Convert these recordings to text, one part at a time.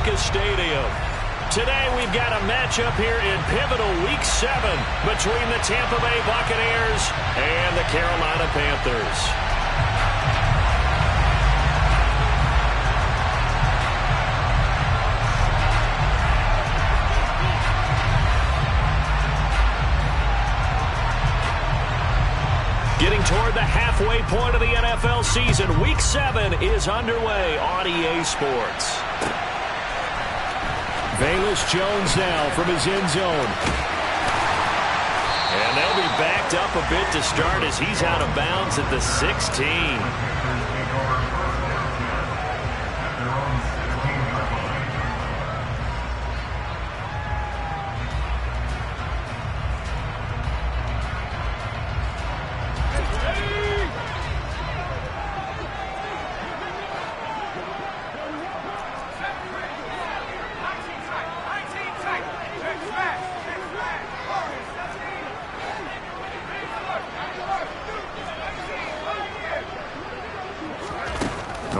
Lucas Stadium. Today we've got a matchup here in pivotal Week 7 between the Tampa Bay Buccaneers and the Carolina Panthers. Getting toward the halfway point of the NFL season, Week 7 is underway on EA Sports. Velus Jones now from his end zone. And they'll be backed up a bit to start as he's out of bounds at the 16.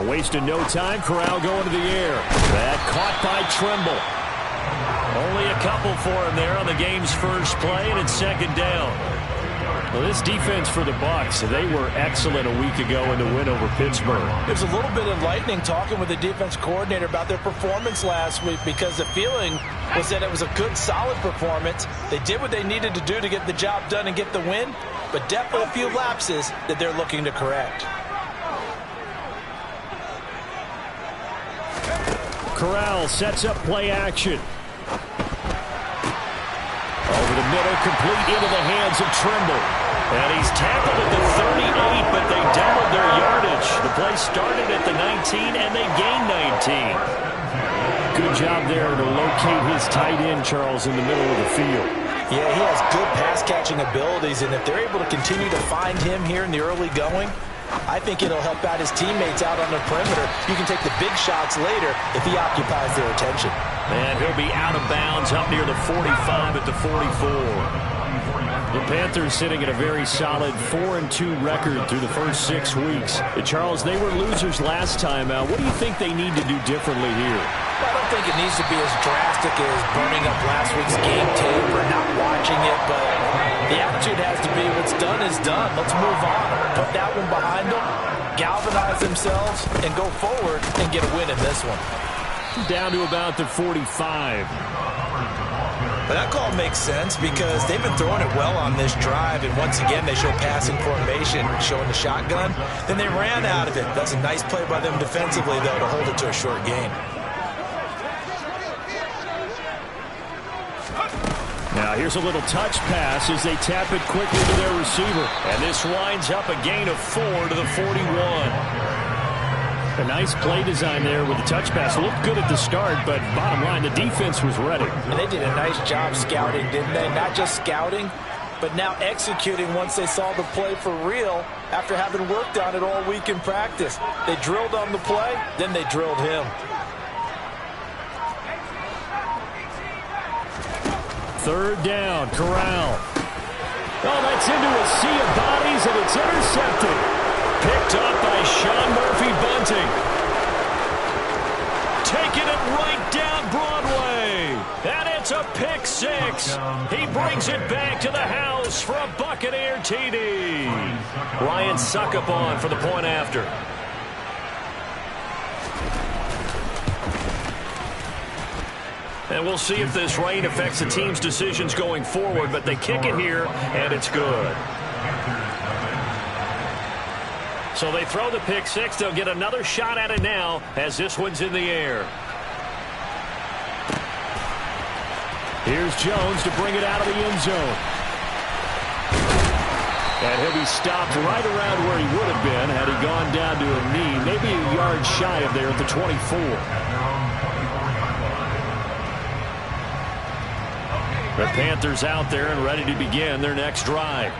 Wasting no time. Corral going to the air. That caught by Trimble. Only a couple for him there on the game's first play, and it's second down. Well, this defense for the Bucs, they were excellent a week ago in the win over Pittsburgh. It was a little bit enlightening talking with the defense coordinator about their performance last week, because the feeling was that it was a good, solid performance. They did what they needed to do to get the job done and get the win, but definitely a few lapses that they're looking to correct. Corral sets up play action. Over the middle, complete into the hands of Trimble. And he's tackled at the 38, but they doubled their yardage. The play started at the 19, and they gained 19. Good job there to locate his tight end, Charles, in the middle of the field. Yeah, he has good pass-catching abilities, and if they're able to continue to find him here in the early going, I think it'll help out his teammates out on the perimeter. You can take the big shots later if he occupies their attention. And he'll be out of bounds up near the 45 at the 44. The Panthers sitting at a very solid 4-2 record through the first 6 weeks. Charles, they were losers last time out. What do you think they need to do differently here? I don't think it needs to be as drastic as burning up last week's game tape or not watching it, but the attitude has to be what's done is done. Let's move on. Put that one behind them, galvanize themselves, and go forward and get a win in this one. Down to about the 45. But that call makes sense because they've been throwing it well on this drive, and once again they show passing formation, showing the shotgun. Then they ran out of it. That's a nice play by them defensively, though, to hold it to a short gain. Now here's a little touch pass as they tap it quickly to their receiver. And this winds up a gain of 4 to the 41. A nice play design there with the touch pass. Looked good at the start, but bottom line, the defense was ready. And they did a nice job scouting, didn't they? Not just scouting, but now executing once they saw the play for real after having worked on it all week in practice. They drilled on the play, then they drilled him. Third down, Corral. Oh, that's into a sea of bodies, and it's intercepted. Picked up by Sean Murphy-Bunting. Taking it right down Broadway. And it's a pick six. He brings it back to the house for a Buccaneer TD. Ryan Suckup on for the point after. And we'll see if this rain affects the team's decisions going forward, but they kick it here, and it's good. So they throw the pick six. They'll get another shot at it now as this one's in the air. Here's Jones to bring it out of the end zone. And he'll be stopped right around where he would have been had he gone down to a knee, maybe a yard shy of there at the 24. The Panthers out there and ready to begin their next drive.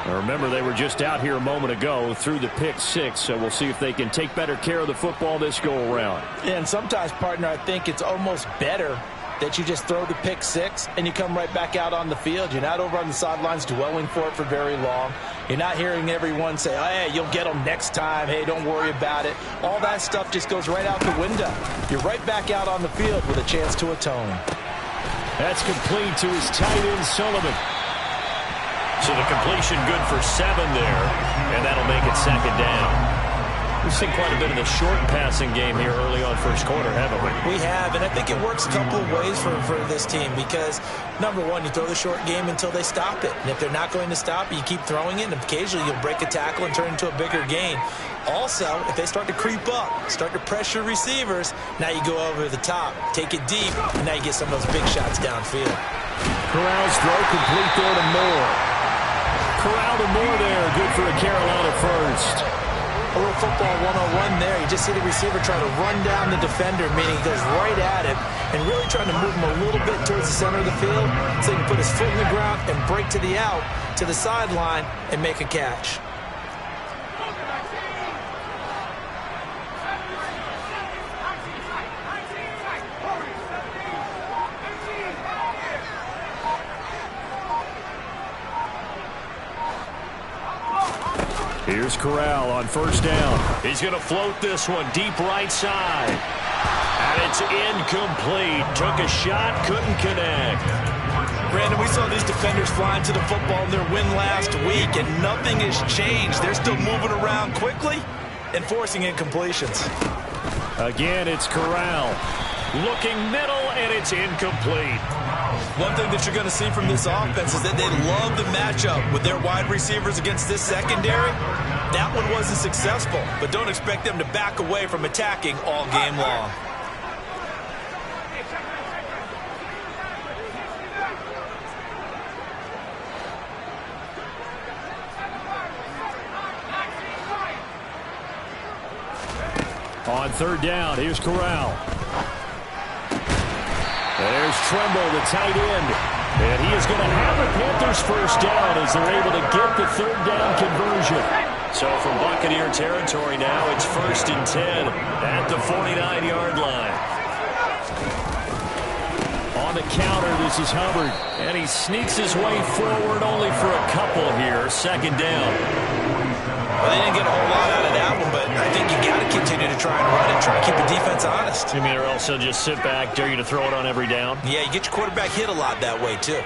Now remember, they were just out here a moment ago through the pick six, so we'll see if they can take better care of the football this go-around. Yeah, and sometimes, partner, I think it's almost better that you just throw the pick six and you come right back out on the field. You're not over on the sidelines dwelling for it for very long. You're not hearing everyone say, oh, hey, you'll get them next time. Hey, don't worry about it. All that stuff just goes right out the window. You're right back out on the field with a chance to atone. That's complete to his tight end, Sullivan. So the completion good for 7 there, and that'll make it second down. We've seen quite a bit of the short passing game here early on first quarter, haven't we? We have, and I think it works a couple of ways for this team because, number one, you throw the short game until they stop it. And if they're not going to stop it, you keep throwing it, and occasionally you'll break a tackle and turn it into a bigger gain. Also, if they start to creep up, start to pressure receivers, now you go over the top, take it deep, and now you get some of those big shots downfield. Corral's throw complete there to Moore. Corral to Moore there, good for a Carolina first. A little football 101 there. You just see the receiver try to run down the defender, meaning he goes right at him and really trying to move him a little bit towards the center of the field so he can put his foot in the ground and break to the out, to the sideline, and make a catch. Here's Corral on first down. He's going to float this one deep right side. And it's incomplete. Took a shot, couldn't connect. Brandon, we saw these defenders flying to the football in their win last week, and nothing has changed. They're still moving around quickly and forcing incompletions. Again, it's Corral. Looking middle, and it's incomplete. One thing that you're going to see from this offense is that they love the matchup with their wide receivers against this secondary. That one wasn't successful, but don't expect them to back away from attacking all game long. On third down, here's Corral. There's Tremble, the tight end. And he is going to have the Panthers first down as they're able to get the third down conversion. So from Buccaneer territory now, it's 1st and 10 at the 49-yard line. On the counter, this is Hubbard. And he sneaks his way forward only for a couple here. Second down. Well, they didn't get a whole lot out of that one, but I think you got to continue to try and run and try to keep the defense honest. You mean, or else they'll just sit back, dare you to throw it on every down? Yeah, you get your quarterback hit a lot that way, too.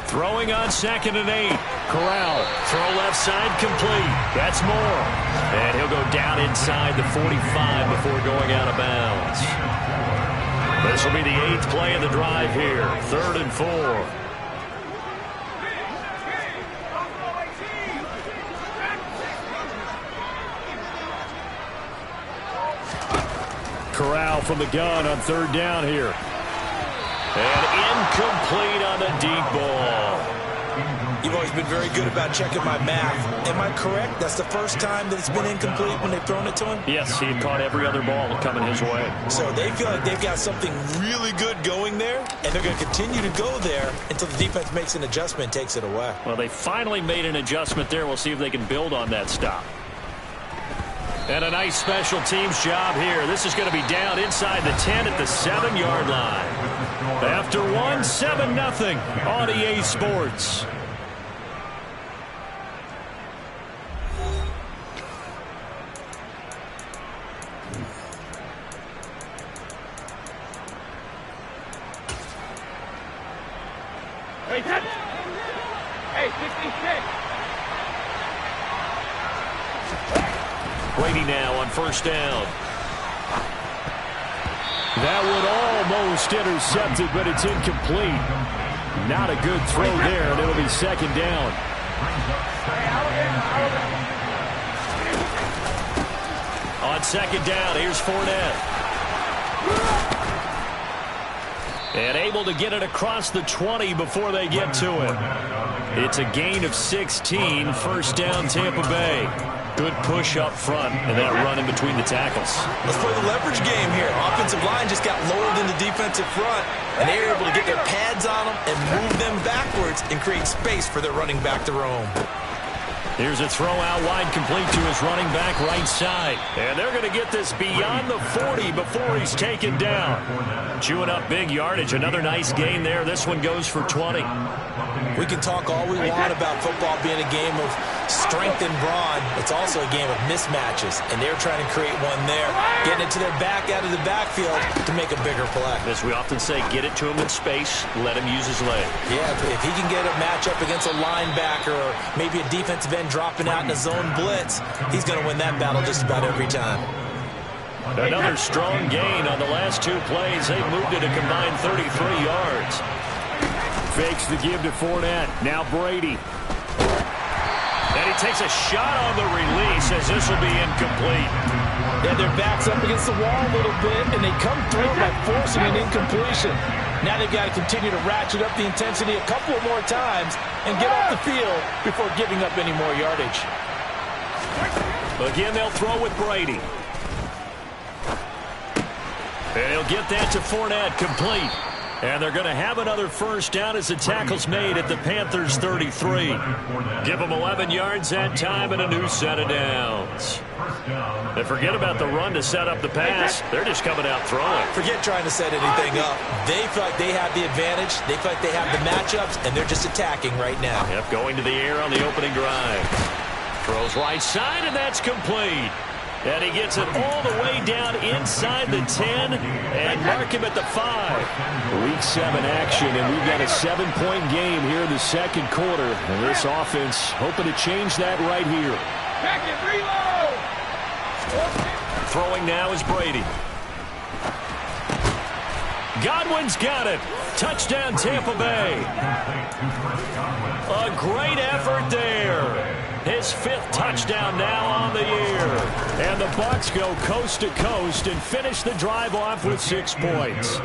Throwing on 2nd and 8. Corral, throw left side complete. That's Moore. And he'll go down inside the 45 before going out of bounds. This will be the 8th play of the drive here. 3rd and 4. Corral from the gun on 3rd down here. And incomplete on the deep ball. You've always been very good about checking my math. Am I correct? That's the first time that it's been incomplete when they've thrown it to him? Yes, he had caught every other ball coming his way. So they feel like they've got something really good going there, and they're going to continue to go there until the defense makes an adjustment and takes it away. Well, they finally made an adjustment there. We'll see if they can build on that stop. And a nice special teams job here. This is going to be down inside the 10 at the 7-yard line. After 1, 7-0 on EA Sports. Hey, 66. Brady now on first down. That one almost intercepted, but it's incomplete. Not a good throw there, and it'll be 2nd down. On 2nd down, here's Fournette. And able to get it across the 20 before they get to it. It's a gain of 16, first down Tampa Bay. Good push up front, and that run in between the tackles. Let's play the leverage game here. Offensive line just got lower than the defensive front, and they were able to get their pads on them and move them backwards and create space for their running back to roam. Here's a throw out wide, complete to his running back right side. And they're going to get this beyond the 40 before he's taken down. Chewing up big yardage. Another nice gain there. This one goes for 20. We can talk all we want about football being a game of strength and brawn. It's also a game of mismatches, and they're trying to create one there, getting it to their back out of the backfield to make a bigger play. As we often say, get it to him in space, let him use his leg. Yeah, if he can get a matchup against a linebacker or maybe a defensive end dropping out in a zone blitz, he's going to win that battle just about every time. Another strong gain on the last two plays. They moved it a combined 33 yards. Fakes the give to Fournette. Now Brady. And he takes a shot on the release as this will be incomplete. Yeah, their back's up against the wall a little bit, and they come through by forcing an incompletion. Now they've got to continue to ratchet up the intensity a couple of more times and get off the field before giving up any more yardage. Again, they'll throw with Brady. And he'll get that to Fournette, complete. And they're going to have another first down as the tackle's made at the Panthers' 33. Give them 11 yards that time and a new set of downs. They forget about the run to set up the pass. They're just coming out throwing. Forget trying to set anything up. They feel like they have the advantage. They feel like they have the matchups, and they're just attacking right now. Yep, going to the air on the opening drive. Throws right side, and that's complete. And he gets it all the way down inside the 10 and mark him at the 5. Week 7 action, and we've got a 7-point game here in the second quarter. And this offense hoping to change that right here. Back and reload. Throwing now is Brady. Godwin's got it. Touchdown, Tampa Bay. A great effort there. His 5th touchdown now on the year. And the Bucs go coast to coast and finish the drive off with 6 points.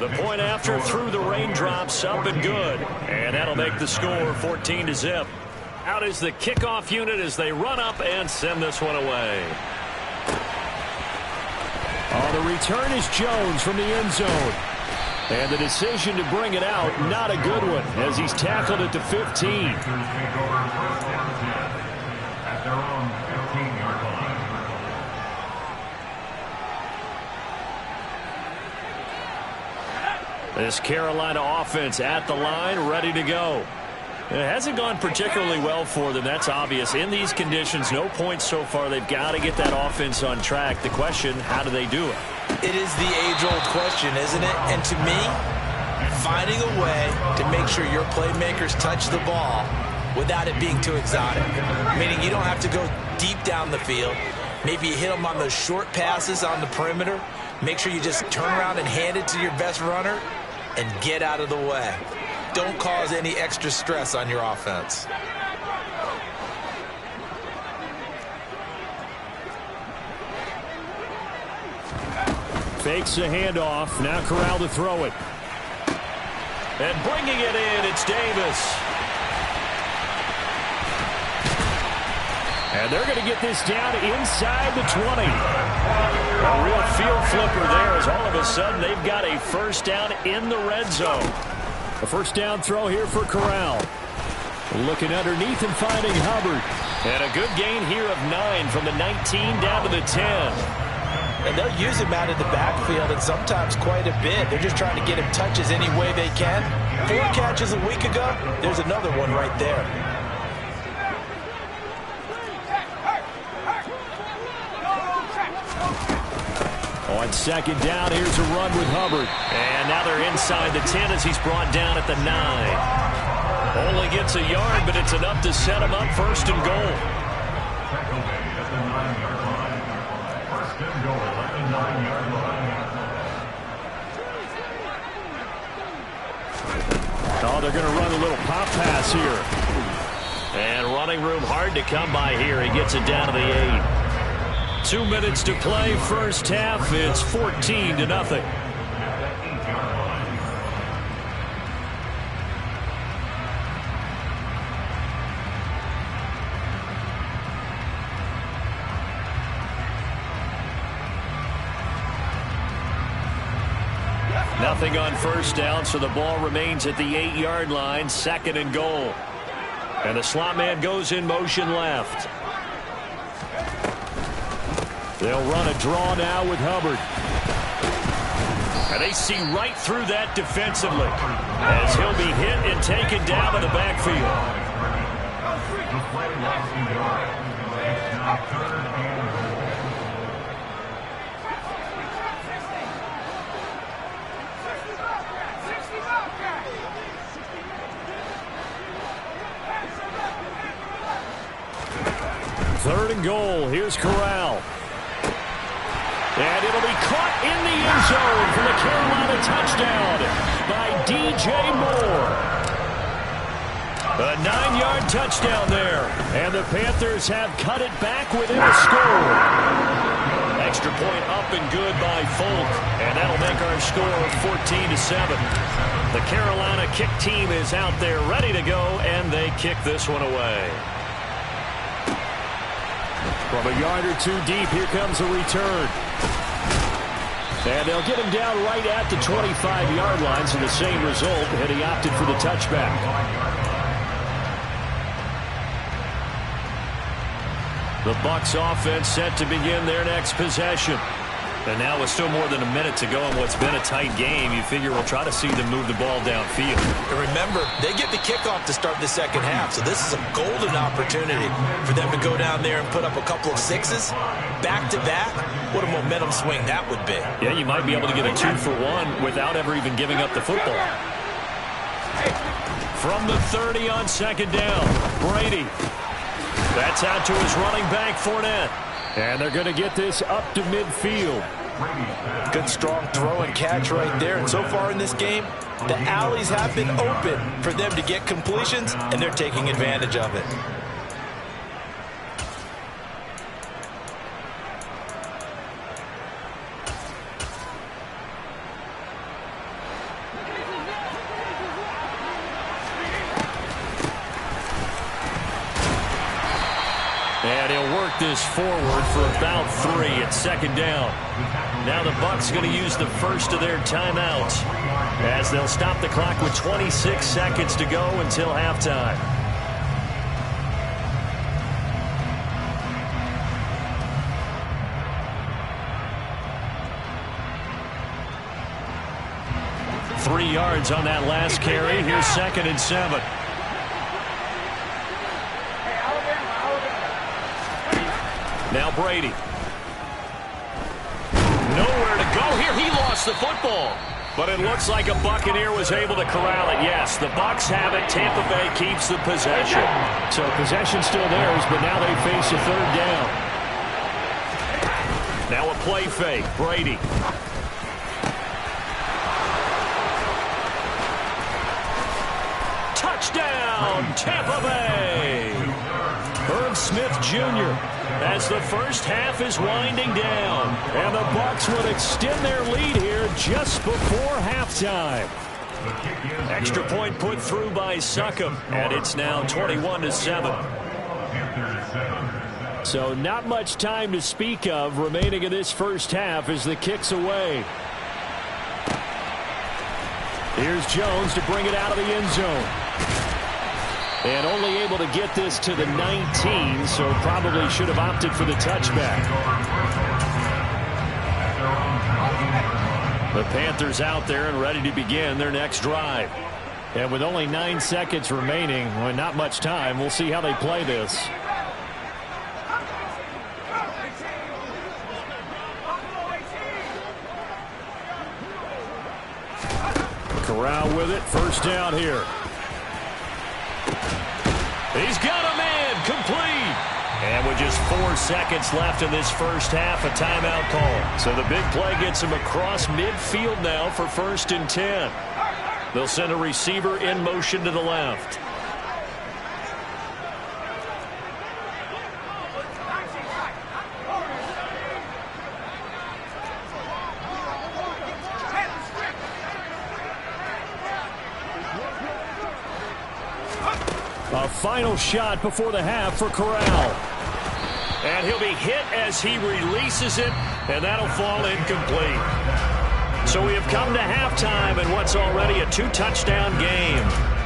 The point after through the raindrops, up and good. And that'll make the score 14-0. Out is the kickoff unit as they run up and send this one away. On the return is Jones from the end zone. And the decision to bring it out, not a good one, as he's tackled at the 15. This Carolina offense at the line, ready to go. It hasn't gone particularly well for them. That's obvious. In these conditions, no points so far. They've got to get that offense on track. The question, how do they do it? It is the age-old question, isn't it? And to me, finding a way to make sure your playmakers touch the ball without it being too exotic. Meaning you don't have to go deep down the field. Maybe you hit them on those short passes on the perimeter. Make sure you just turn around and hand it to your best runner and get out of the way. Don't cause any extra stress on your offense. Fakes the handoff. Now Corral to throw it. And bringing it in, it's Davis. And they're going to get this down inside the 20. A real field flipper there as all of a sudden they've got a first down in the red zone. A first down throw here for Corral. Looking underneath and finding Hubbard. And a good gain here of 9 from the 19 down to the 10. And they'll use him out of the backfield and sometimes quite a bit. They're just trying to get him touches any way they can. 4 catches a week ago. There's another one right there. On second down, here's a run with Hubbard. And now they're inside the 10 as he's brought down at the 9. Only gets a yard, but it's enough to set him up first and goal. Oh, they're going to run a little pop pass here. And running room hard to come by here. He gets it down to the 8. 2 minutes to play first half. It's 14-0. Nothing on first down, so the ball remains at the 8-yard line. Second and goal. And the slot man goes in motion left. They'll run a draw now with Hubbard. And they see right through that defensively as he'll be hit and taken down in the backfield. Third and goal. Here's Corral. And it'll be caught in the end zone for the Carolina touchdown by DJ Moore. A 9-yard touchdown there. And the Panthers have cut it back within a score. Extra point up and good by Folk. And that'll make our score 14-7. The Carolina kick team is out there ready to go, and they kick this one away. From a yard or two deep, here comes a return. And they'll get him down right at the 25-yard line, so the same result, and he opted for the touchback. The Bucs offense set to begin their next possession. And now with still more than a minute to go in what's been a tight game, you figure we'll try to see them move the ball downfield. And remember, they get the kickoff to start the second half, so this is a golden opportunity for them to go down there and put up a couple of sixes back-to-back. What a momentum swing that would be. Yeah, you might be able to get a 2-for-1 without ever even giving up the football. From the 30 on second down, Brady. That's out to his running back, Fournette. And they're going to get this up to midfield. Good strong throw and catch right there. And so far in this game, the alleys have been open for them to get completions, and they're taking advantage of it. And he'll work this forward for about 3 at second down. Now the Bucs going to use the first of their timeouts as they'll stop the clock with 26 seconds to go until halftime. Three yards on that last carry. Here's 2nd and 7. Now Brady. Nowhere to go here. He lost the football. But it looks like a Buccaneer was able to corral it. Yes, the Bucs have it. Tampa Bay keeps the possession. So possession still theirs, but now they face a third down. Now a play fake. Brady. Touchdown, Tampa Bay. Herb Smith Jr. as the first half is winding down. And the Bucs would extend their lead here just before halftime. Extra point put through by Succop, and it's now 21-7. So not much time to speak of remaining in this first half as the kick's away. Here's Jones to bring it out of the end zone. And only able to get this to the 19, so probably should have opted for the touchback. The Panthers out there and ready to begin their next drive. And with only 9 seconds remaining, well, not much time, we'll see how they play this. Corral with it, first down here. He's got a man, complete. And with just 4 seconds left in this first half, a timeout call. So the big play gets him across midfield now for 1st and 10. They'll send a receiver in motion to the left. A final shot before the half for Corral. And he'll be hit as he releases it, and that'll fall incomplete. So we have come to halftime in what's already a 2-touchdown game.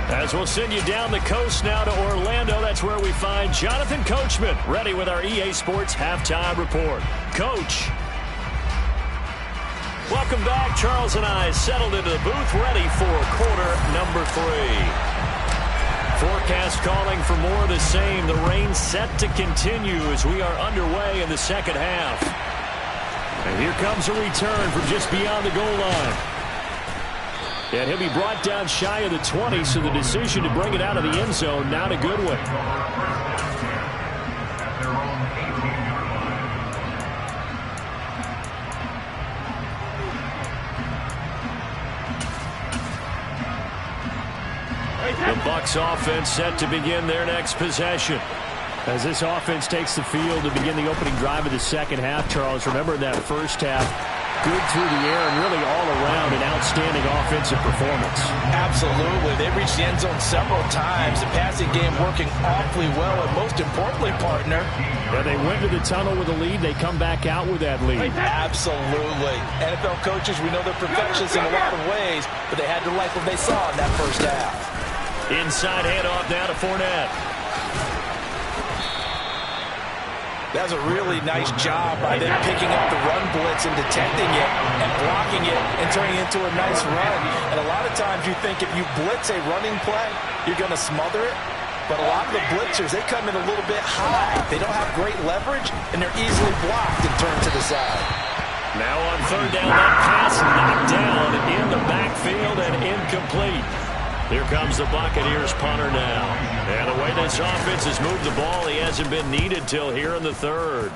As we'll send you down the coast now to Orlando, that's where we find Jonathan Coachman, ready with our EA Sports Halftime Report. Coach. Welcome back. Charles and I settled into the booth, ready for quarter number 3. Forecast calling for more of the same. The rain set to continue as we are underway in the second half. And here comes a return from just beyond the goal line. And he'll be brought down shy of the 20, so the decision to bring it out of the end zone, not a good one. The Bucs offense set to begin their next possession. As this offense takes the field to begin the opening drive of the second half, Charles, remember that first half, good through the air and really all around an outstanding offensive performance. Absolutely. They reached the end zone several times. The passing game working awfully well, and most importantly, partner. Yeah, they went to the tunnel with a lead. They come back out with that lead. Absolutely. NFL coaches, we know they're perfectionists in a lot of ways, but they had to like what they saw in that first half. Inside handoff now to Fournette. That was a really nice job by them picking up the run blitz and detecting it and blocking it and turning it into a nice run. And a lot of times you think if you blitz a running play, you're going to smother it. But a lot of the blitzers, they come in a little bit high. They don't have great leverage, and they're easily blocked and turned to the side. Now on third down, that pass knocked down in the backfield and incomplete. Here comes the Buccaneers punter now. And the way this offense has moved the ball, he hasn't been needed till here in the third.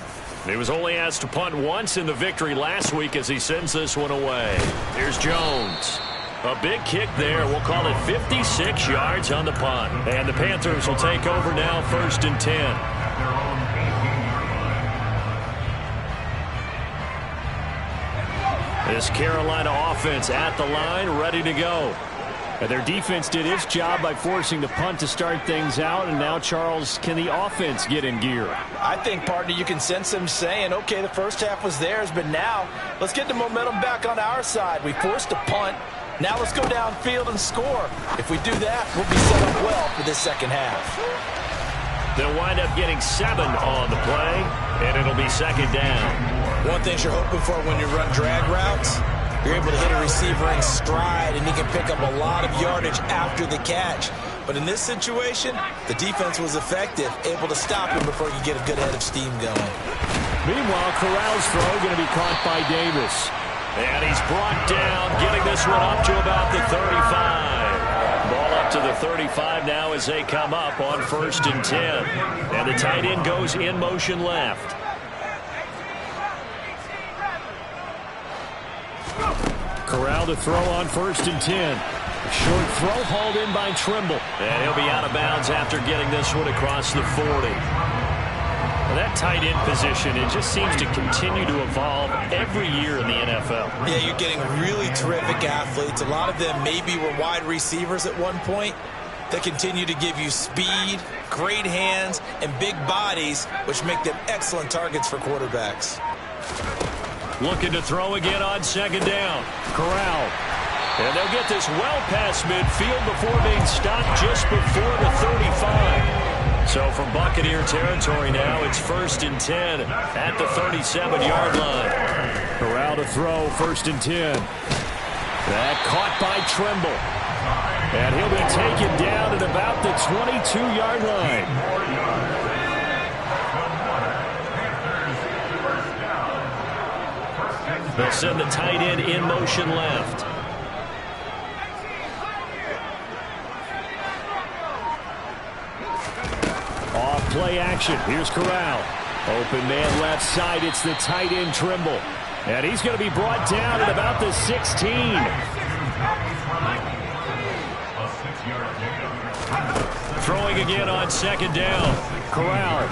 He was only asked to punt once in the victory last week as he sends this one away. Here's Jones. A big kick there. We'll call it 56 yards on the punt. And the Panthers will take over now, 1st and 10. This Carolina offense at the line, ready to go. And their defense did its job by forcing the punt to start things out. And now, Charles, can the offense get in gear? I think, partner, you can sense them saying, okay, the first half was theirs, but now let's get the momentum back on our side. We forced a punt. Now let's go downfield and score. If we do that, we'll be set up well for this second half. They'll wind up getting 7 on the play, and it'll be second down. One thing you're hoping for when you run drag routes, you're able to hit a receiver in stride, and he can pick up a lot of yardage after the catch. But in this situation, the defense was effective, able to stop him before he could get a good head of steam going. Meanwhile, Corral's throw going to be caught by Davis. And he's brought down, getting this one up to about the 35. Ball up to the 35 now as they come up on 1st and 10. And the tight end goes in motion left. Corral to throw on 1st and 10. A short throw hauled in by Trimble. And he'll be out of bounds after getting this one across the 40. Well, that tight end position, it just seems to continue to evolve every year in the NFL. Yeah, you're getting really terrific athletes. A lot of them maybe were wide receivers at one point. They continue to give you speed, great hands, and big bodies, which make them excellent targets for quarterbacks. Looking to throw again on 2nd down. Corral. And they'll get this well past midfield before being stopped just before the 35. So from Buccaneer territory now, it's 1st and 10 at the 37-yard line. Corral to throw, 1st and 10. That caught by Trimble. And he'll be taken down at about the 22-yard line. They'll send the tight end in motion left. Off play action. Here's Corral. Open man left side. It's the tight end Trimble. And he's going to be brought down at about the 16. Throwing again on 2nd down. Corral.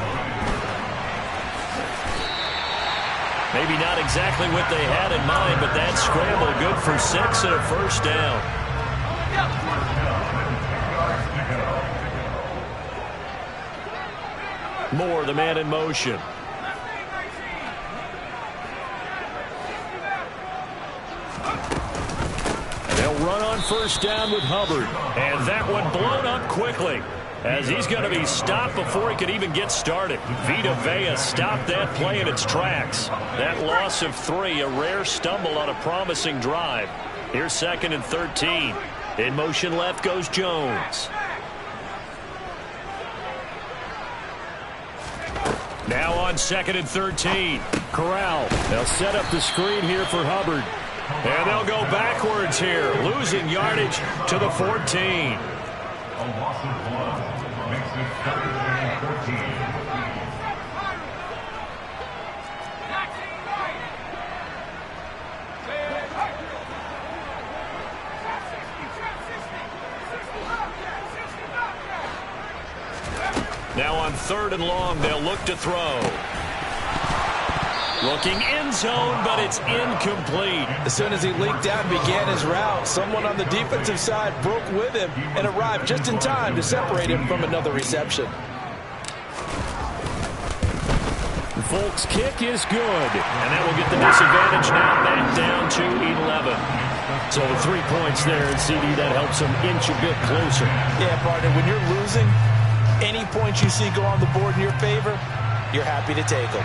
Maybe not exactly what they had in mind, but that scramble good for 6 and a 1st down. Moore, the man in motion. They'll run on first down with Hubbard. And that one blown up quickly, as he's going to be stopped before he could even get started. Vita Vea stopped that play in its tracks. That loss of 3, a rare stumble on a promising drive. Here's 2nd and 13. In motion left goes Jones. Now on 2nd and 13. Corral. They'll set up the screen here for Hubbard. And they'll go backwards here, losing yardage to the 14. A loss of 1 makes it 3rd and 14. Now on 3rd and long, they'll look to throw. Looking end zone, but it's incomplete. As soon as he leaked out and began his route, someone on the defensive side broke with him and arrived just in time to separate him from another reception. Folk's kick is good, and that will get the disadvantage now back down to 11. So 3 points there, and CD, that helps them inch a bit closer. Yeah, partner, when you're losing, any points you see go on the board in your favor, you're happy to take them.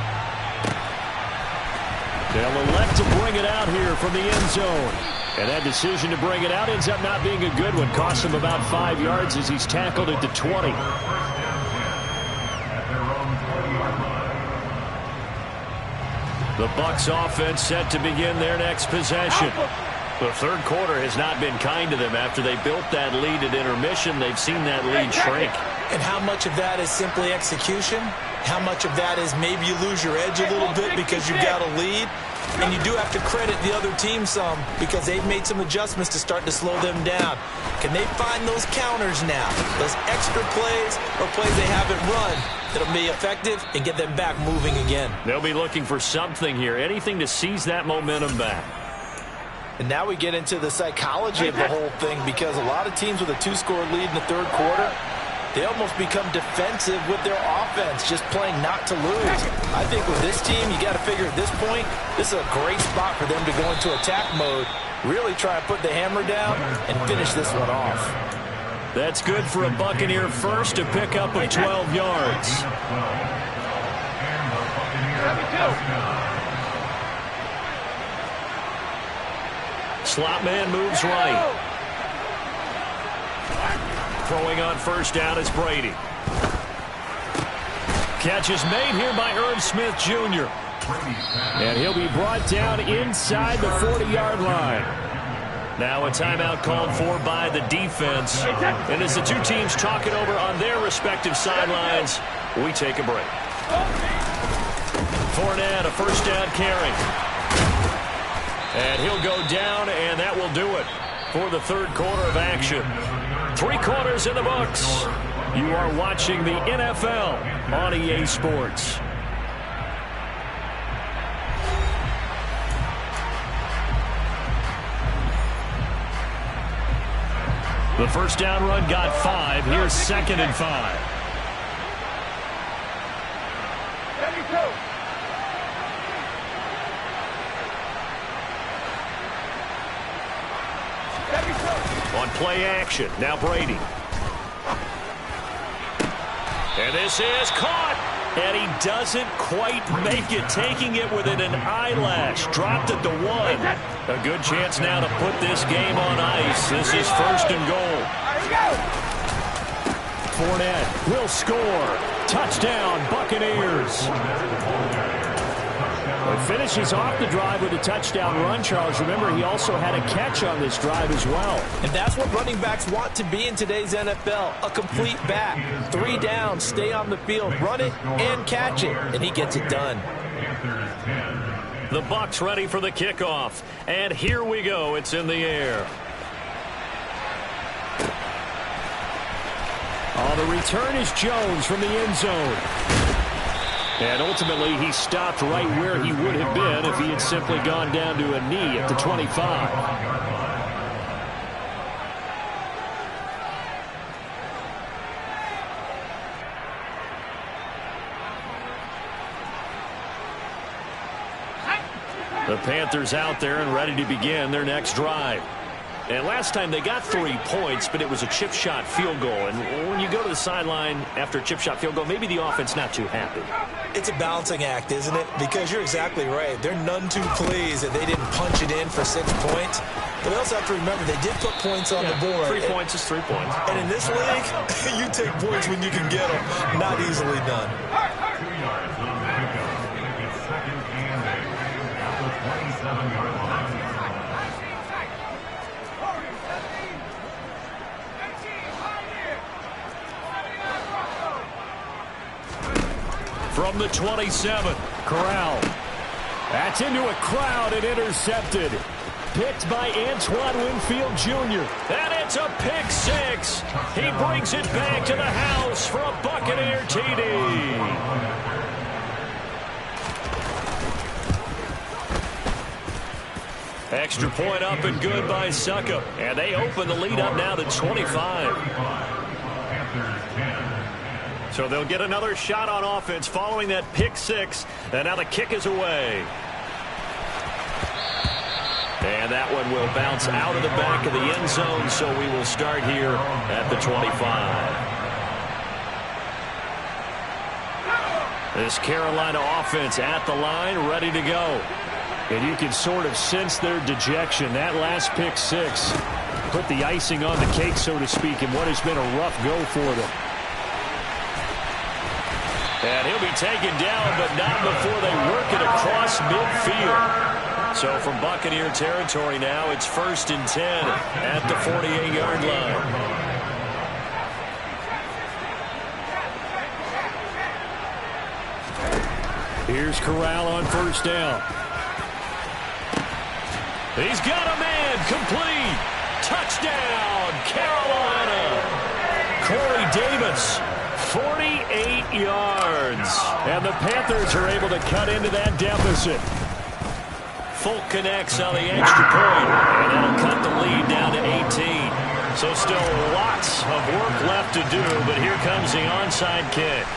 They'll elect to bring it out here from the end zone. And that decision to bring it out ends up not being a good one. Costs him about 5 yards as he's tackled at the 20. The Bucs offense set to begin their next possession. The third quarter has not been kind to them. After they built that lead at intermission, they've seen that lead shrink. And how much of that is simply execution? How much of that is maybe you lose your edge a little bit because you've got a lead? And you do have to credit the other team some because they've made some adjustments to start to slow them down. Can they find those counters now? Those extra plays or plays they haven't run that'll be effective and get them back moving again. They'll be looking for something here, anything to seize that momentum back. And now we get into the psychology of the whole thing because a lot of teams with a 2-score lead in the third quarter, they almost become defensive with their offense, just playing not to lose. I think with this team, you got to figure at this point, this is a great spot for them to go into attack mode, really try to put the hammer down and finish this one off. That's good for a Buccaneer first, a pickup of 12 yards. Slot man moves right. Throwing on first down is Brady. Catch is made here by Irv Smith Jr. And he'll be brought down inside the 40-yard line. Now a timeout called for by the defense. And as the two teams talk it over on their respective sidelines, we take a break. Fournette, a first down carry. And he'll go down, and that will do it for the third quarter of action. 3 quarters in the books. You are watching the NFL on EA Sports. The first down run got 5. Here's 2nd and 5. On play action, now Brady. And this is caught. And he doesn't quite make it, taking it within an eyelash. Dropped at the 1. A good chance now to put this game on ice. This is 1st and goal. Fournette will score. Touchdown, Buccaneers. It finishes off the drive with a touchdown run, Charles. Remember, he also had a catch on this drive as well. And that's what running backs want to be in today's NFL, a complete back. 3 down, stay on the field, run it, and catch it. And he gets it done. The Bucs ready for the kickoff. And here we go. It's in the air. Oh, the return is Jones from the end zone. And ultimately, he stopped right where he would have been if he had simply gone down to a knee at the 25. The Panthers out there and ready to begin their next drive. And last time they got 3 points, but it was a chip shot field goal. And when you go to the sideline after a chip shot field goal, maybe the offense not too happy. It's a balancing act, isn't it? Because you're exactly right. They're none too pleased that they didn't punch it in for 6 points. But they also have to remember they did put points on the board. 3 points is 3 points. And in this league, you take points when you can get them. Not easily done. 2 yards on the pickup. It's second and 8 at the 27-yard line. From the 27, Corral. That's into a crowd and intercepted. Picked by Antoine Winfield Jr. And it's a pick 6. He brings it back to the house for a Buccaneer TD. Extra point up and good by Suckup. And they open the lead up now to 25. So they'll get another shot on offense following that pick 6. And now the kick is away. And that one will bounce out of the back of the end zone, so we will start here at the 25. This Carolina offense at the line, ready to go. And you can sort of sense their dejection. That last pick 6 put the icing on the cake, so to speak, in what has been a rough go for them. And he'll be taken down, but not before they work it across midfield. So from Buccaneer territory now, it's 1st and 10 at the 48-yard line. Here's Corral on 1st down. He's got a man, complete. Touchdown, Carolina. Corey Davis. 48 yards. And the Panthers are able to cut into that deficit. Folk connects on the extra point, and that'll cut the lead down to 18. So still lots of work left to do, but here comes the onside kick.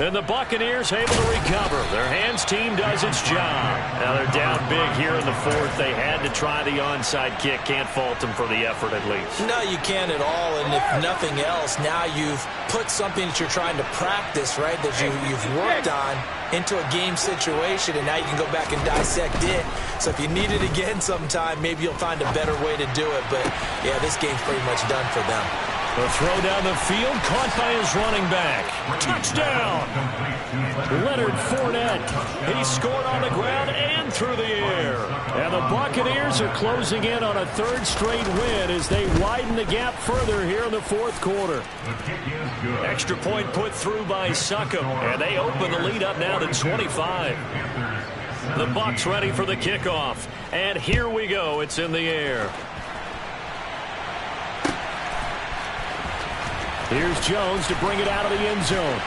And the Buccaneers able to recover. Their hands team does its job. Now they're down big here in the 4th. They had to try the onside kick. Can't fault them for the effort at least. No, you can't at all. And if nothing else, now you've put something that you're trying to practice, right, that you've worked on into a game situation, and now you can go back and dissect it. So if you need it again sometime, maybe you'll find a better way to do it. But, yeah, this game's pretty much done for them. The throw down the field, caught by his running back. Touchdown! Leonard Fournette. He scored on the ground and through the air. And the Buccaneers are closing in on a 3rd straight win as they widen the gap further here in the 4th quarter. Extra point put through by Suckup, and they open the lead up now to 25. The Bucs ready for the kickoff. And here we go. It's in the air. Here's Jones to bring it out of the end zone.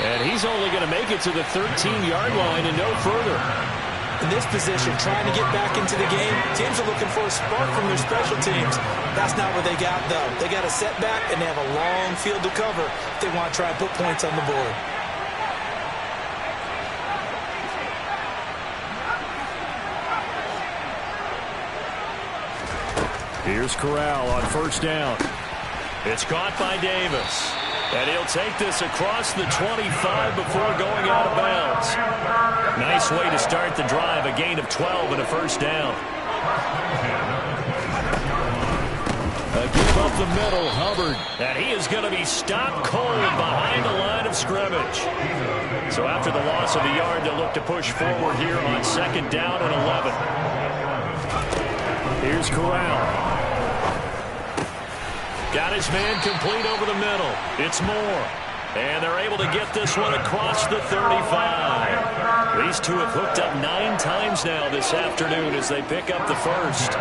And he's only going to make it to the 13-yard line and no further. In this position, trying to get back into the game, teams are looking for a spark from their special teams. That's not what they got, though. They got a setback, and they have a long field to cover if they want to try and put points on the board. Here's Corral on 1st down. It's caught by Davis. And he'll take this across the 25 before going out of bounds. Nice way to start the drive. A gain of 12 and a 1st down. A give up the middle, Hubbard. And he is going to be stopped cold behind the line of scrimmage. So after the loss of a yard, they'll look to push forward here on 2nd down and 11. Here's Corral. Got his man complete over the middle. It's Moore. And they're able to get this one across the 35. These two have hooked up 9 times now this afternoon as they pick up the 1st.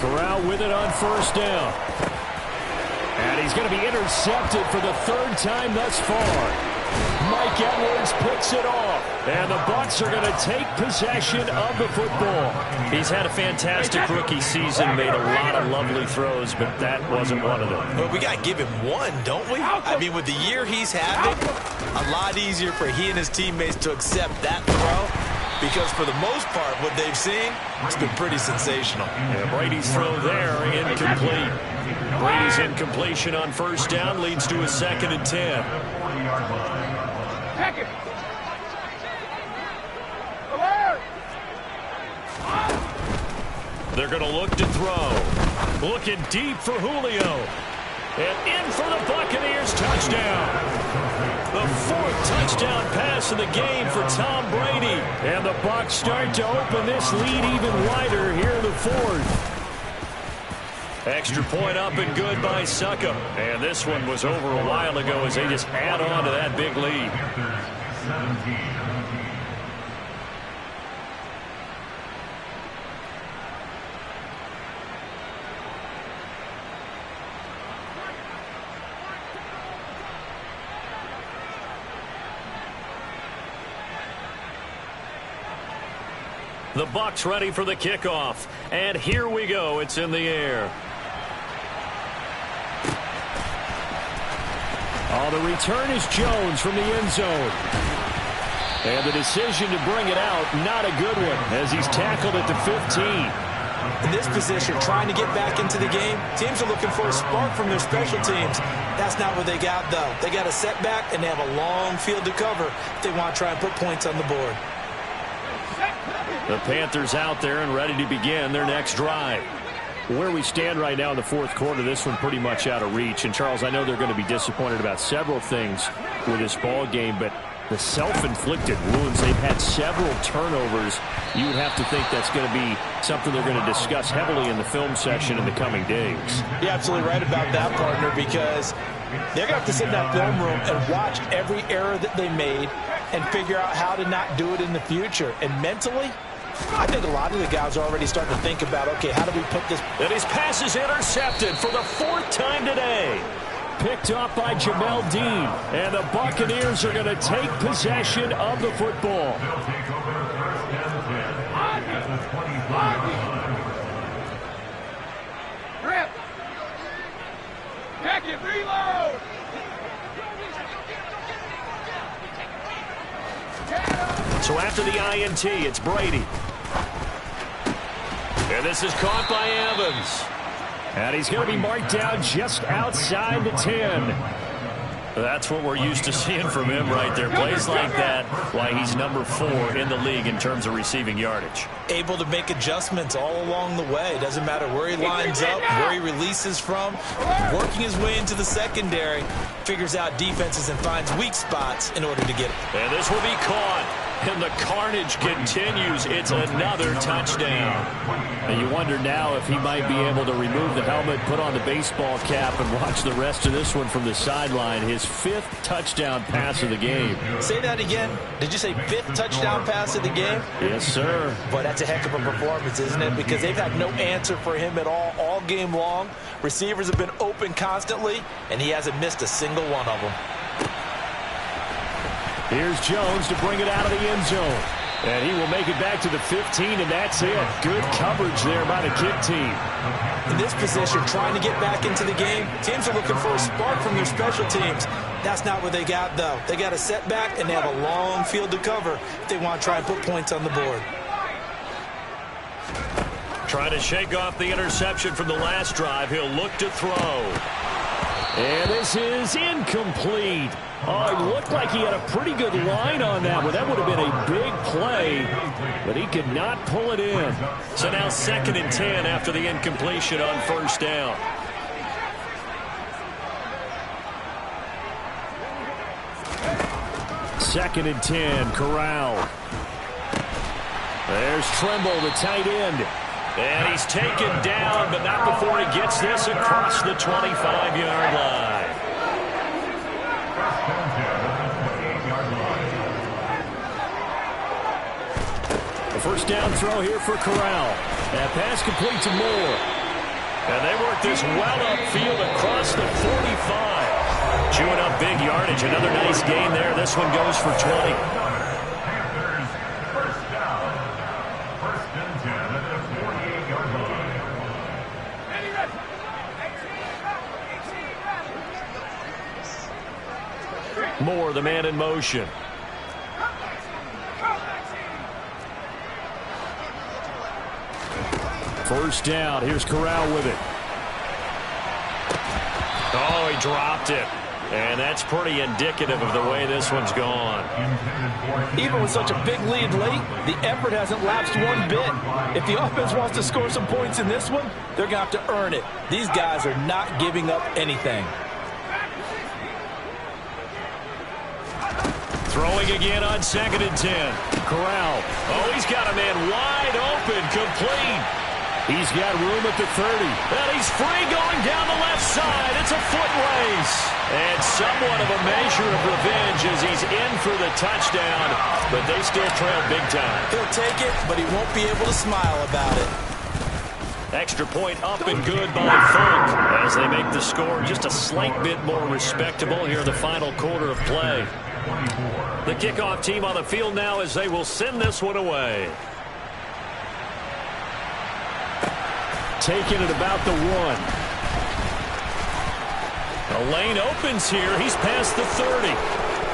Corral with it on 1st down. And he's going to be intercepted for the 3rd time thus far. Mike Edwards picks it off. And the Bucs are going to take possession of the football. He's had a fantastic rookie season, made a lot of lovely throws, but that wasn't one of them. Well, we got to give him one, don't we? I mean, with the year he's having, a lot easier for he and his teammates to accept that throw. Because for the most part, what they've seen, it's been pretty sensational. Yeah, Brady's throw there, incomplete. Brady's incompletion on first down leads to a 2nd and 10. They're going to look to throw. Looking deep for Julio. And in for the Buccaneers touchdown. The 4th touchdown pass of the game for Tom Brady. And the Bucs start to open this lead even wider here in the 4th. Extra point up and good by Succop. And this one was over a while ago as they just add on to that big lead. The Bucs ready for the kickoff. And here we go. It's in the air. Oh, the return is Jones from the end zone. And the decision to bring it out, not a good one, as he's tackled at the 15. In this position, trying to get back into the game, teams are looking for a spark from their special teams. That's not what they got, though. They got a setback, and they have a long field to cover if they want to try and put points on the board. The Panthers out there and ready to begin their next drive. Where we stand right now in the 4th quarter, this one pretty much out of reach. And, Charles, I know they're going to be disappointed about several things with this ball game, but the self-inflicted wounds, they've had several turnovers. You would have to think that's going to be something they're going to discuss heavily in the film section in the coming days. You're absolutely right about that, partner, because they're going to have to sit in that film room and watch every error that they made and figure out how to not do it in the future. And mentally, I think a lot of the guys are already starting to think about, okay, how do we put this? And his pass is intercepted for the 4th time today. Picked off by Jamel Dean. And the Buccaneers are going to take possession of the football. Grip. Check it, reload. So after the INT, it's Brady. And this is caught by Evans. And he's going to be marked down just outside the 10. That's what we're used to seeing from him right there. Plays like that, why he's number 4 in the league in terms of receiving yardage. Able to make adjustments all along the way. Doesn't matter where he lines up, where he releases from. Working his way into the secondary. Figures out defenses and finds weak spots in order to get it. And this will be caught. And the carnage continues. It's another touchdown. And you wonder now if he might be able to remove the helmet, put on the baseball cap, and watch the rest of this one from the sideline. His 5th touchdown pass of the game. Say that again. Did you say 5th touchdown pass of the game? Yes, sir. Boy, that's a heck of a performance, isn't it? Because they've had no answer for him at all game long. Receivers have been open constantly, and he hasn't missed a single one of them. Here's Jones to bring it out of the end zone. And he will make it back to the 15, and that's it. Good coverage there by the kick team. In this position, trying to get back into the game, teams are looking for a spark from their special teams. That's not what they got, though. They got a setback, and they have a long field to cover if they want to try and put points on the board. Trying to shake off the interception from the last drive. He'll look to throw. And this is incomplete. Oh, it looked like he had a pretty good line on that one. That would have been a big play, but he could not pull it in. So now 2nd and 10 after the incompletion on first down. Second and 10, Corral. There's Tremble, the tight end. And he's taken down, but not before he gets this across the 25-yard line. A first down throw here for Corral. That pass complete to Moore. And they work this well upfield across the 45. Chewing up big yardage. Another nice gain there. This one goes for 20. Panthers, first down. First and 10 at the 48-yard line. Moore, the man in motion. First down. Here's Corral with it. Oh, he dropped it. And that's pretty indicative of the way this one's gone. Even with such a big lead late, the effort hasn't lapsed one bit. If the offense wants to score some points in this one, they're going to have to earn it. These guys are not giving up anything. Throwing again on 2nd and 10. Corral. Oh, he's got a man wide open, complete. He's got room at the 30. And he's free going down the left side. It's a foot race. And somewhat of a measure of revenge as he's in for the touchdown. But they still trail big time. He'll take it, but he won't be able to smile about it. Extra point up and good by Funk as they make the score just a slight bit more respectable here in the final quarter of play. The kickoff team on the field now as they will send this one away. Taking it about the 1. The lane opens here. He's past the 30.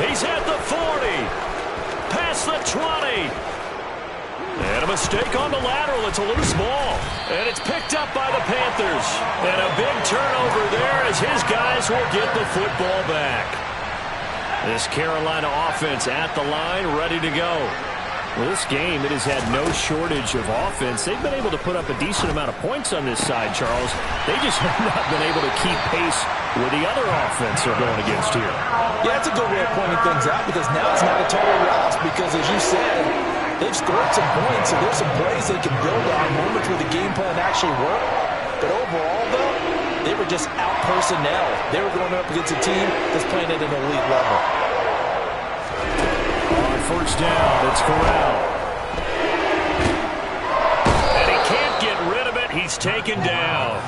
He's at the 40. Past the 20. And a mistake on the lateral. It's a loose ball. And it's picked up by the Panthers. And a big turnover there as his guys will get the football back. This Carolina offense at the line, ready to go. Well, this game, it has had no shortage of offense. They've been able to put up a decent amount of points on this side, Charles. They just have not been able to keep pace with the other offense they're going against here. Yeah, that's a good way of pointing things out because now it's not a total loss because, as you said, they've scored some points, so there's some plays they can build on, moments where the game plan actually worked. But overall, though, they were just out personnel. They were going up against a team that's playing at an elite level. First down, it's Corral. And he can't get rid of it. He's taken down.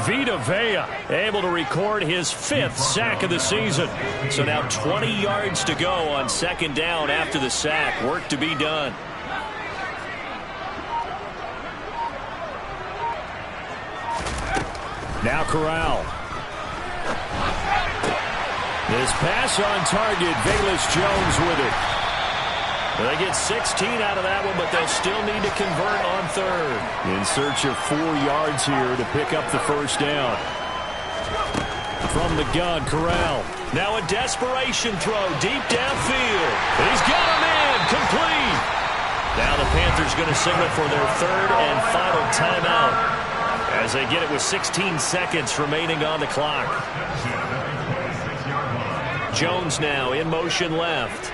Vita Vea able to record his 5th sack of the season. So now 20 yards to go on 2nd down after the sack. Work to be done. Now Corral. This pass on target. Velus Jones with it. They get 16 out of that one, but they'll still need to convert on 3rd. In search of 4 yards here to pick up the first down. From the gun, Corral. Now a desperation throw deep downfield. He's got a man complete. Now the Panthers going to signal for their 3rd and final timeout as they get it with 16 seconds remaining on the clock. Jones now in motion left.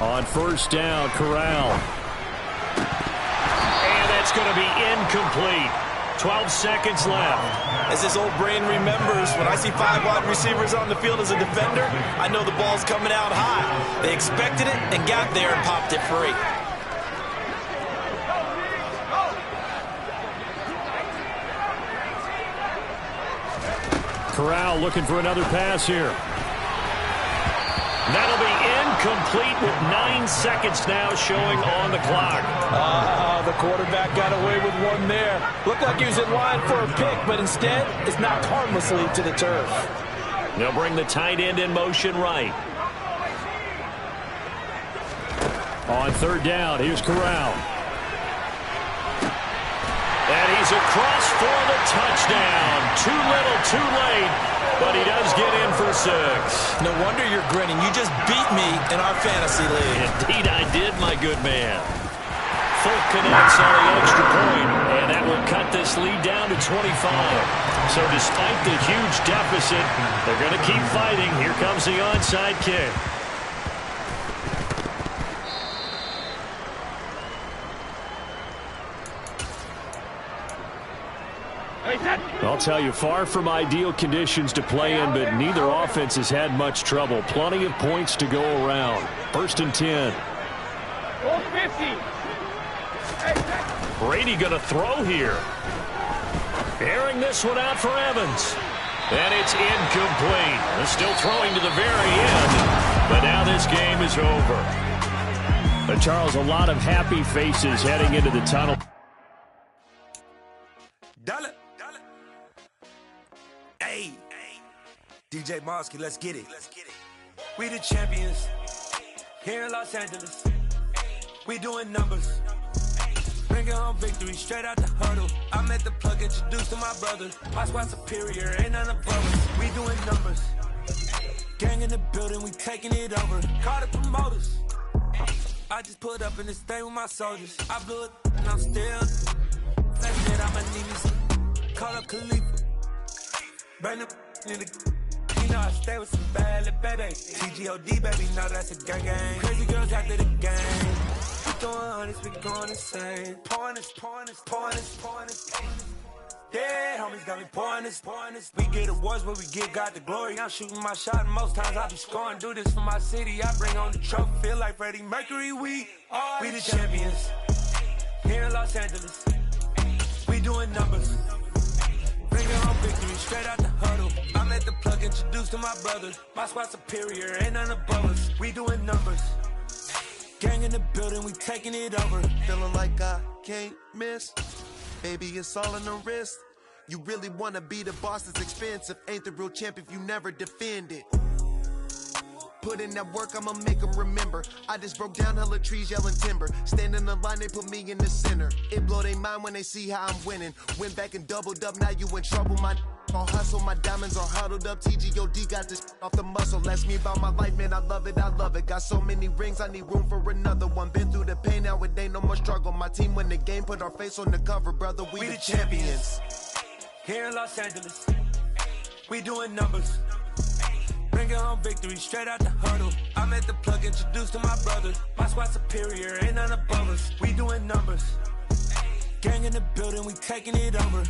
On first down, Corral. And that's going to be incomplete. 12 seconds left. As this old brain remembers, when I see 5 wide receivers on the field as a defender, I know the ball's coming out high. They expected it and got there and popped it free. Corral looking for another pass here. That'll be incomplete with 9 seconds now showing on the clock. The quarterback got away with one there. Looked like he was in line for a pick, but instead it's knocked harmlessly to the turf. They'll bring the tight end in motion right. On 3rd down, here's Corral. And he's across for the touchdown. Too little, too late. But he does get in for 6. No wonder you're grinning. You just beat me in our fantasy league. Indeed I did, my good man. Fulk connects on the extra point, and that will cut this lead down to 25. So despite the huge deficit, they're going to keep fighting. Here comes the onside kick. I'll tell you, far from ideal conditions to play in, but neither offense has had much trouble. Plenty of points to go around. 1st and 10. 50. Brady going to throw here. Airing this one out for Evans. And it's incomplete. They're still throwing to the very end, but now this game is over. But Charles, a lot of happy faces heading into the tunnel. Dollar. Hey, DJ Mosky, let's get it. We the champions here in Los Angeles. We doing numbers. Bringing home victory straight out the huddle. I'm at the plug, introduced to my brother. My squad superior, ain't none above us. We doing numbers. Gang in the building, we taking it over. Call the promoters. I just put up in this thing with my soldiers. I blew it and I'm still. That's it, I'ma need me some. Call up Khalifa. Burn up in the. You know I stay with some bad little baby. TGOD, baby, know that's a gang gang. Crazy girls after the game. We throwing hundreds, we going insane. Pouring this. Yeah, homies got me pouring this. We get awards, but we give God the glory. I'm shooting my shot, and most times I be scoring. Do this for my city, I bring on the trophy. Feel like Freddie Mercury, we the champions here in Los Angeles. We doing numbers. Bringing home victory straight out the huddle. I'm at the plug, introduced to my brother. My squad superior, ain't none above us. We doing numbers. Gang in the building, we taking it over. Feeling like I can't miss. Baby, it's all in the wrist. You really wanna be the boss, it's expensive. Ain't the real champ if you never defend it. Put in that work, I'ma make them remember. I just broke down hella trees, yelling timber. Stand in the line, they put me in the center. It blow their mind when they see how I'm winning. Went back and doubled up, now you in trouble. My all hustle, my diamonds are huddled up. TGOD got this off the muscle. Ask me about my life, man, I love it. Got so many rings, I need room for another one. Been through the pain, now it ain't no more struggle. My team win the game, put our face on the cover, brother. We the champions. Here in Los Angeles, we doing numbers. Bringing home victory straight out the huddle. I'm at the plug, introduced to my brother. My squad superior, ain't none above us. We doing numbers. Gang in the building, we taking it over.